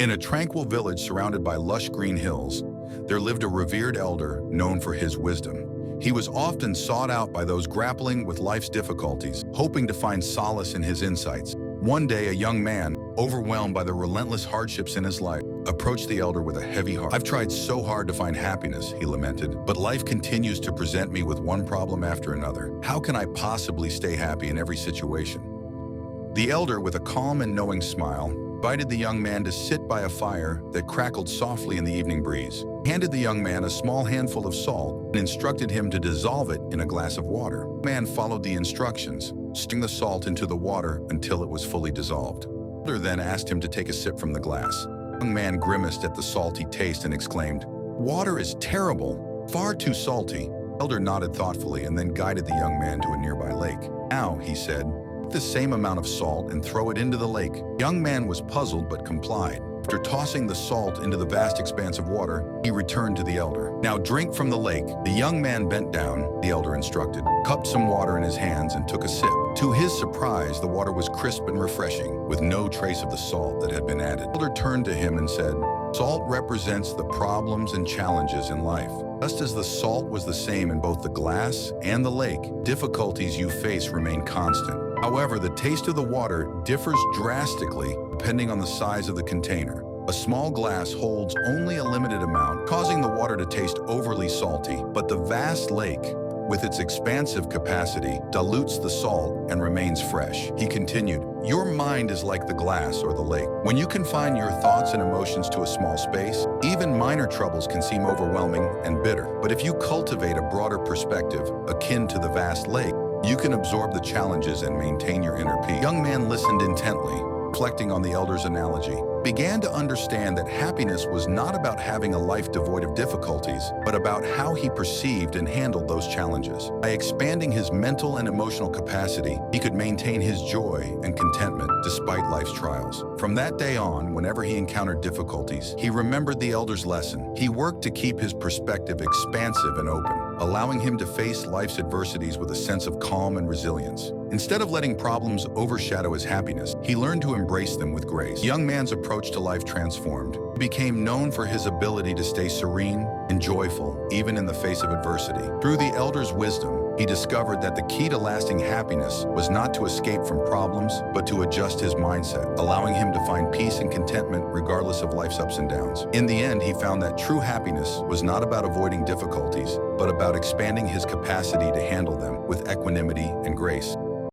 In a tranquil village surrounded by lush green hills, there lived a revered elder known for his wisdom. He was often sought out by those grappling with life's difficulties, hoping to find solace in his insights. One day, a young man, overwhelmed by the relentless hardships in his life, approached the elder with a heavy heart. "I've tried so hard to find happiness," he lamented, "but life continues to present me with one problem after another. How can I possibly stay happy in every situation?" The elder, with a calm and knowing smile, invited the young man to sit by a fire that crackled softly in the evening breeze. He handed the young man a small handful of salt and instructed him to dissolve it in a glass of water. The man followed the instructions, stirring the salt into the water until it was fully dissolved. The elder then asked him to take a sip from the glass. The young man grimaced at the salty taste and exclaimed, "Water is terrible, far too salty." The elder nodded thoughtfully and then guided the young man to a nearby lake. "Now," he said, "the same amount of salt and throw it into the lake." The young man was puzzled but complied. After tossing the salt into the vast expanse of water, he returned to the elder. "Now drink from the lake." The young man bent down, the elder instructed, cupped some water in his hands and took a sip. To his surprise, the water was crisp and refreshing, with no trace of the salt that had been added. The elder turned to him and said, "Salt represents the problems and challenges in life. Just as the salt was the same in both the glass and the lake, difficulties you face remain constant. However, the taste of the water differs drastically depending on the size of the container. A small glass holds only a limited amount, causing the water to taste overly salty, but the vast lake, with its expansive capacity, dilutes the salt and remains fresh." He continued, "Your mind is like the glass or the lake. When you confine your thoughts and emotions to a small space, even minor troubles can seem overwhelming and bitter. But if you cultivate a broader perspective, akin to the vast lake, you can absorb the challenges and maintain your inner peace." The young man listened intently, reflecting on the elder's analogy. Began to understand that happiness was not about having a life devoid of difficulties, but about how he perceived and handled those challenges. By expanding his mental and emotional capacity, he could maintain his joy and contentment despite life's trials. From that day on, whenever he encountered difficulties, he remembered the elder's lesson. He worked to keep his perspective expansive and open, allowing him to face life's adversities with a sense of calm and resilience. Instead of letting problems overshadow his happiness, he learned to embrace them with grace. The young man's approach to life transformed. He became known for his ability to stay serene and joyful, even in the face of adversity. Through the elder's wisdom, he discovered that the key to lasting happiness was not to escape from problems, but to adjust his mindset, allowing him to find peace and contentment regardless of life's ups and downs. In the end, he found that true happiness was not about avoiding difficulties, but about expanding his capacity to handle them with equanimity and grace.